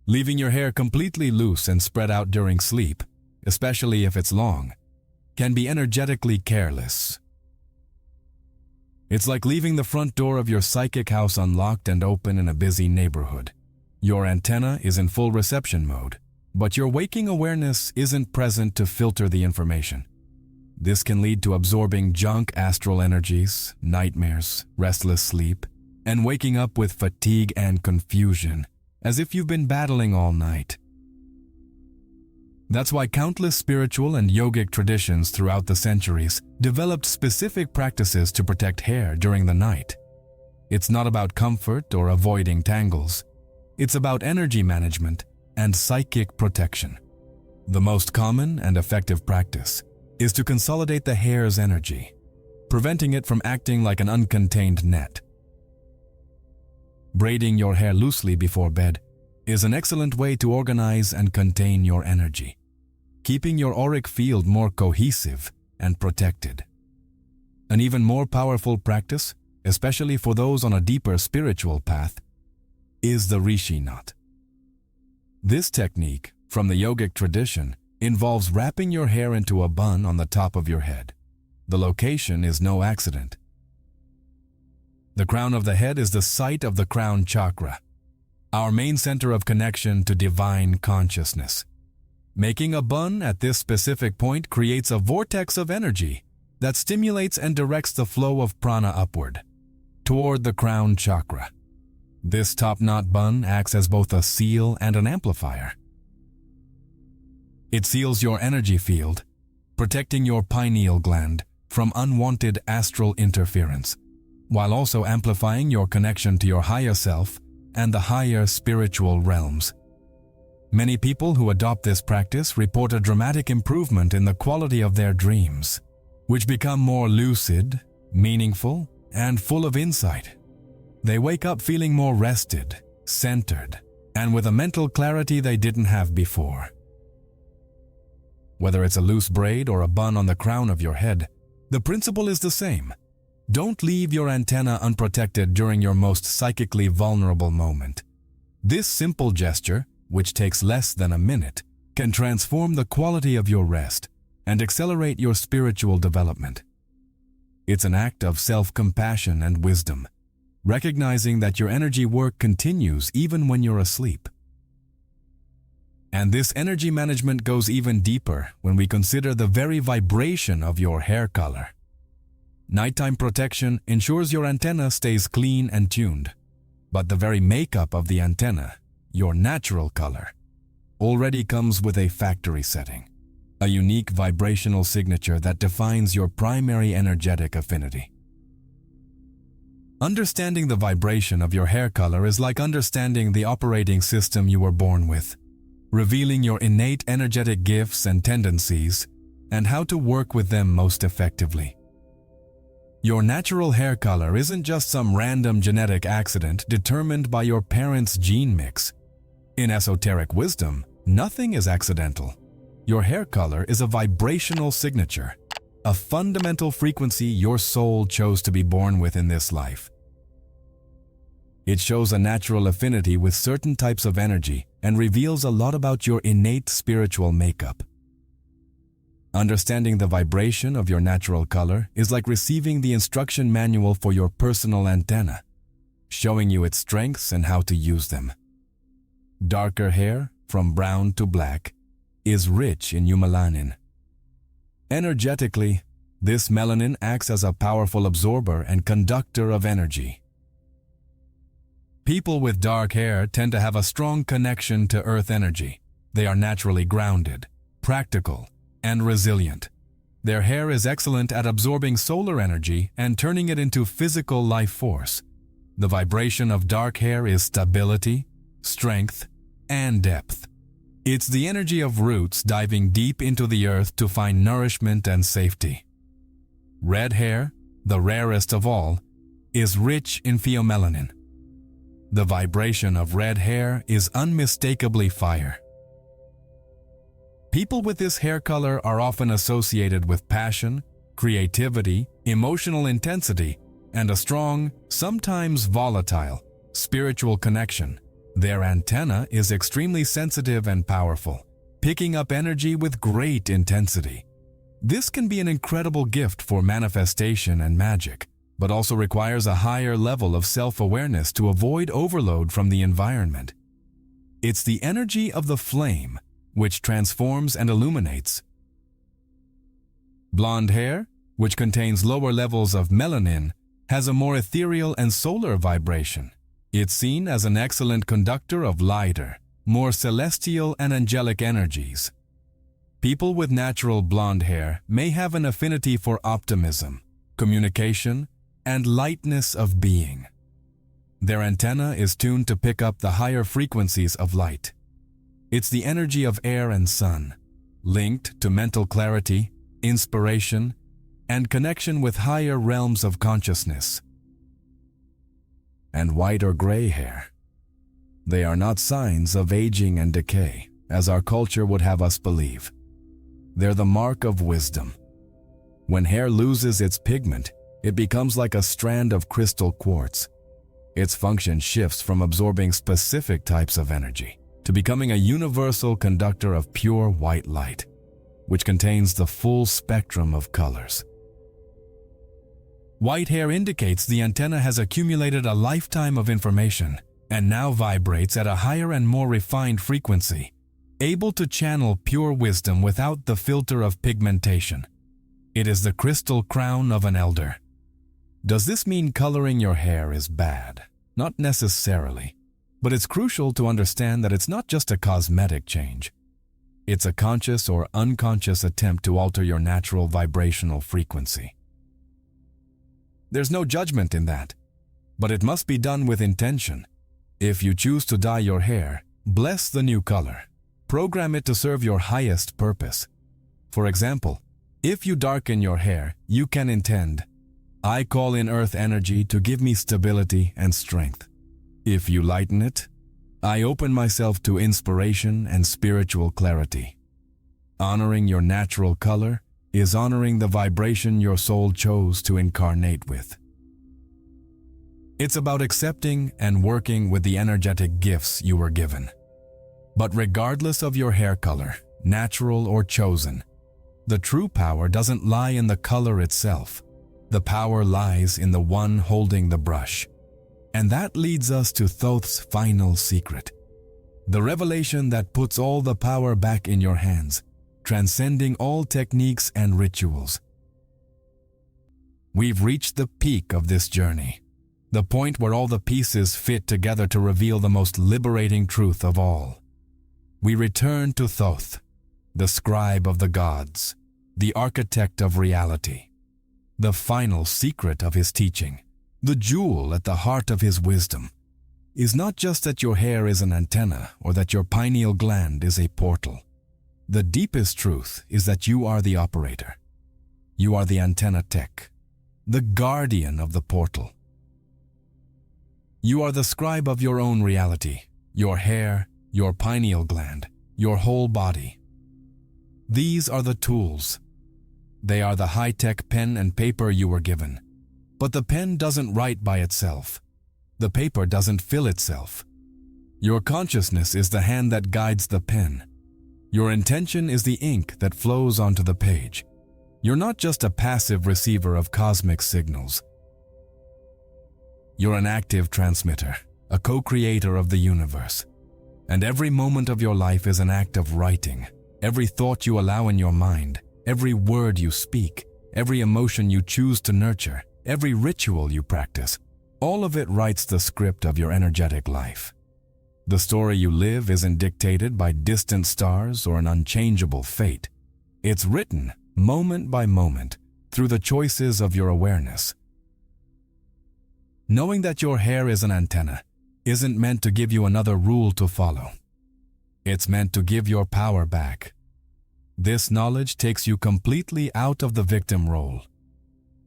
Leaving your hair completely loose and spread out during sleep, especially if it's long, can be energetically careless. It's like leaving the front door of your psychic house unlocked and open in a busy neighborhood. Your antenna is in full reception mode, but your waking awareness isn't present to filter the information. This can lead to absorbing junk astral energies, nightmares, restless sleep, and waking up with fatigue and confusion, as if you've been battling all night. That's why countless spiritual and yogic traditions throughout the centuries developed specific practices to protect hair during the night. It's not about comfort or avoiding tangles. It's about energy management and psychic protection. The most common and effective practice is to consolidate the hair's energy, preventing it from acting like an uncontained net. Braiding your hair loosely before bed is an excellent way to organize and contain your energy, keeping your auric field more cohesive and protected. An even more powerful practice, especially for those on a deeper spiritual path, is the rishi knot. This technique, from the yogic tradition, involves wrapping your hair into a bun on the top of your head. The location is no accident. The crown of the head is the site of the crown chakra, our main center of connection to divine consciousness. Making a bun at this specific point creates a vortex of energy that stimulates and directs the flow of prana upward, toward the crown chakra. This top knot bun acts as both a seal and an amplifier. It seals your energy field, protecting your pineal gland from unwanted astral interference, while also amplifying your connection to your higher self and the higher spiritual realms. Many people who adopt this practice report a dramatic improvement in the quality of their dreams, which become more lucid, meaningful, and full of insight. They wake up feeling more rested, centered, and with a mental clarity they didn't have before. Whether it's a loose braid or a bun on the crown of your head, the principle is the same. Don't leave your antenna unprotected during your most psychically vulnerable moment. This simple gesture, which takes less than a minute, can transform the quality of your rest and accelerate your spiritual development. It's an act of self-compassion and wisdom, recognizing that your energy work continues even when you're asleep. And this energy management goes even deeper when we consider the very vibration of your hair color. Nighttime protection ensures your antenna stays clean and tuned, but the very makeup of the antenna, your natural color, already comes with a factory setting, a unique vibrational signature that defines your primary energetic affinity. Understanding the vibration of your hair color is like understanding the operating system you were born with, revealing your innate energetic gifts and tendencies and how to work with them most effectively. Your natural hair color isn't just some random genetic accident determined by your parents' gene mix. In esoteric wisdom, nothing is accidental. Your hair color is a vibrational signature, a fundamental frequency your soul chose to be born with in this life. It shows a natural affinity with certain types of energy and reveals a lot about your innate spiritual makeup. Understanding the vibration of your natural color is like receiving the instruction manual for your personal antenna, showing you its strengths and how to use them. Darker hair, from brown to black, is rich in eumelanin. Energetically, this melanin acts as a powerful absorber and conductor of energy. People with dark hair tend to have a strong connection to earth energy. They are naturally grounded, practical, and resilient. Their hair is excellent at absorbing solar energy and turning it into physical life force. The vibration of dark hair is stability, strength, and depth. It's the energy of roots diving deep into the earth to find nourishment and safety. Red hair, the rarest of all, is rich in pheomelanin. The vibration of red hair is unmistakably fire. People with this hair color are often associated with passion, creativity, emotional intensity, and a strong, sometimes volatile, spiritual connection. Their antenna is extremely sensitive and powerful, picking up energy with great intensity. This can be an incredible gift for manifestation and magic, but also requires a higher level of self-awareness to avoid overload from the environment. It's the energy of the flame which transforms and illuminates. Blonde hair, which contains lower levels of melanin, has a more ethereal and solar vibration. It's seen as an excellent conductor of lighter, more celestial and angelic energies. People with natural blonde hair may have an affinity for optimism, communication, and lightness of being. Their antenna is tuned to pick up the higher frequencies of light. It's the energy of air and sun, linked to mental clarity, inspiration, and connection with higher realms of consciousness. And white or gray hair. They are not signs of aging and decay, as our culture would have us believe. They're the mark of wisdom. When hair loses its pigment, it becomes like a strand of crystal quartz. Its function shifts from absorbing specific types of energy to becoming a universal conductor of pure white light, which contains the full spectrum of colors. White hair indicates the antenna has accumulated a lifetime of information and now vibrates at a higher and more refined frequency, able to channel pure wisdom without the filter of pigmentation. It is the crystal crown of an elder. Does this mean coloring your hair is bad? Not necessarily, but it's crucial to understand that it's not just a cosmetic change. It's a conscious or unconscious attempt to alter your natural vibrational frequency. There's no judgment in that, but it must be done with intention. If you choose to dye your hair, bless the new color. Program it to serve your highest purpose. For example, if you darken your hair, you can intend, I call in earth energy to give me stability and strength. If you lighten it, I open myself to inspiration and spiritual clarity. Honoring your natural color is honoring the vibration your soul chose to incarnate with. It's about accepting and working with the energetic gifts you were given. But regardless of your hair color, natural or chosen, the true power doesn't lie in the color itself. The power lies in the one holding the brush. And that leads us to Thoth's final secret, the revelation that puts all the power back in your hands, transcending all techniques and rituals. We've reached the peak of this journey, the point where all the pieces fit together to reveal the most liberating truth of all. We return to Thoth, the scribe of the gods, the architect of reality, the final secret of his teaching. The jewel at the heart of his wisdom is not just that your hair is an antenna or that your pineal gland is a portal. The deepest truth is that you are the operator. You are the antenna tech, the guardian of the portal. You are the scribe of your own reality, your hair, your pineal gland, your whole body. These are the tools. They are the high-tech pen and paper you were given. But the pen doesn't write by itself. The paper doesn't fill itself. Your consciousness is the hand that guides the pen. Your intention is the ink that flows onto the page. You're not just a passive receiver of cosmic signals. You're an active transmitter, a co-creator of the universe. And every moment of your life is an act of writing. Every thought you allow in your mind, every word you speak, every emotion you choose to nurture, every ritual you practice, all of it writes the script of your energetic life. The story you live isn't dictated by distant stars or an unchangeable fate. It's written, moment by moment, through the choices of your awareness. Knowing that your hair is an antenna isn't meant to give you another rule to follow. It's meant to give your power back. This knowledge takes you completely out of the victim role.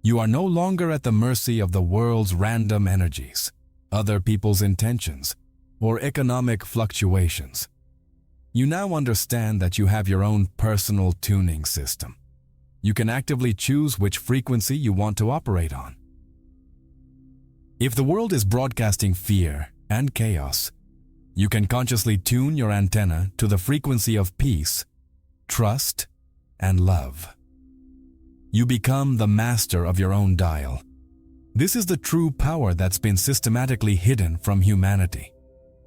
You are no longer at the mercy of the world's random energies, other people's intentions, or economic fluctuations. You now understand that you have your own personal tuning system. You can actively choose which frequency you want to operate on. If the world is broadcasting fear and chaos, you can consciously tune your antenna to the frequency of peace, trust, and love. You become the master of your own dial. This is the true power that's been systematically hidden from humanity.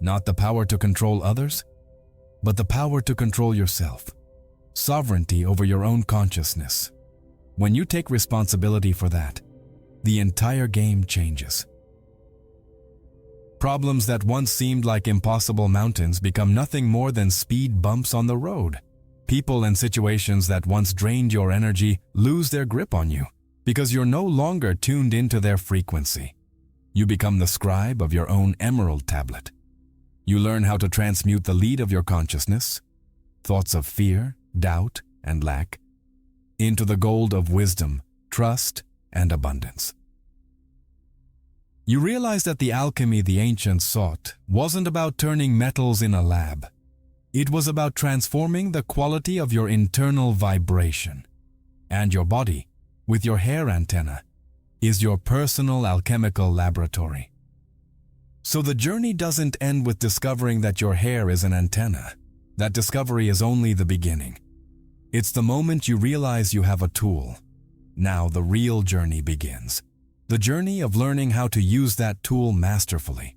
Not the power to control others, but the power to control yourself. Sovereignty over your own consciousness. When you take responsibility for that, the entire game changes. Problems that once seemed like impossible mountains become nothing more than speed bumps on the road. People and situations that once drained your energy lose their grip on you because you're no longer tuned into their frequency. You become the scribe of your own emerald tablet. You learn how to transmute the lead of your consciousness, thoughts of fear, doubt, and lack, into the gold of wisdom, trust, and abundance. You realize that the alchemy the ancients sought wasn't about turning metals in a lab. It was about transforming the quality of your internal vibration. And your body, with your hair antenna, is your personal alchemical laboratory. So the journey doesn't end with discovering that your hair is an antenna. That discovery is only the beginning. It's the moment you realize you have a tool. Now the real journey begins. The journey of learning how to use that tool masterfully.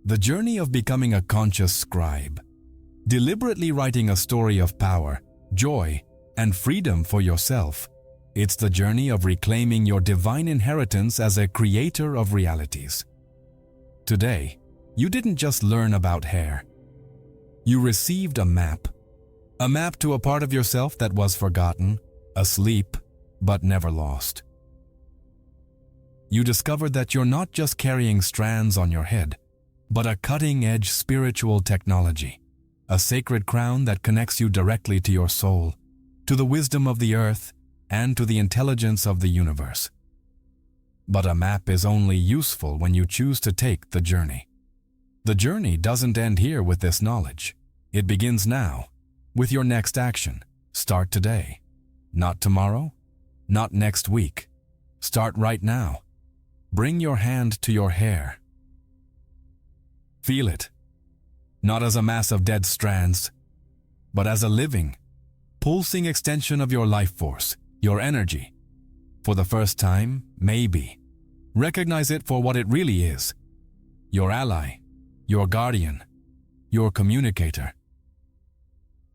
The journey of becoming a conscious scribe. Deliberately writing a story of power, joy, and freedom for yourself. It's the journey of reclaiming your divine inheritance as a creator of realities. Today, you didn't just learn about hair. You received a map to a part of yourself that was forgotten, asleep, but never lost. You discovered that you're not just carrying strands on your head, but a cutting-edge spiritual technology, a sacred crown that connects you directly to your soul, to the wisdom of the earth, and to the intelligence of the universe. But a map is only useful when you choose to take the journey. The journey doesn't end here with this knowledge. It begins now, with your next action. Start today. Not tomorrow, not next week. Start right now. Bring your hand to your hair. Feel it, not as a mass of dead strands, but as a living, pulsing extension of your life force, your energy. For the first time, maybe, recognize it for what it really is. Your ally, your guardian, your communicator.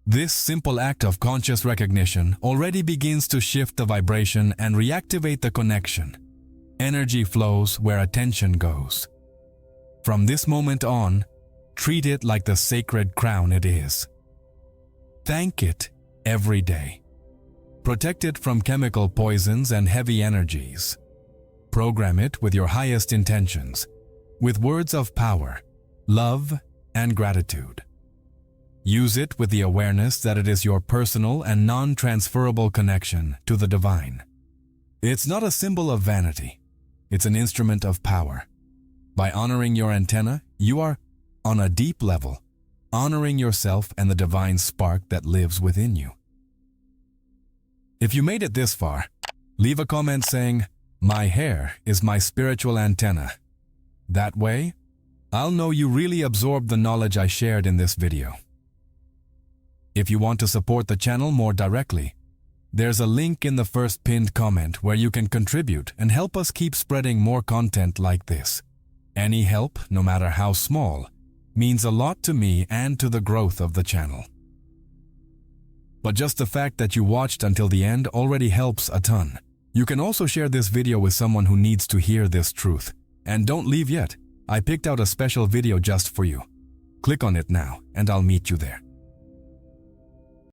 This simple act of conscious recognition already begins to shift the vibration and reactivate the connection. Energy flows where attention goes. From this moment on, treat it like the sacred crown it is. Thank it every day. Protect it from chemical poisons and heavy energies. Program it with your highest intentions, with words of power, love, and gratitude. Use it with the awareness that it is your personal and non-transferable connection to the divine. It's not a symbol of vanity. It's an instrument of power. By honoring your antenna, you are, on a deep level, honoring yourself and the divine spark that lives within you. If you made it this far, leave a comment saying, "My hair is my spiritual antenna." That way, I'll know you really absorbed the knowledge I shared in this video. If you want to support the channel more directly, there's a link in the first pinned comment where you can contribute and help us keep spreading more content like this. Any help, no matter how small, means a lot to me and to the growth of the channel. But just the fact that you watched until the end already helps a ton. You can also share this video with someone who needs to hear this truth. And don't leave yet. I picked out a special video just for you. Click on it now and I'll meet you there.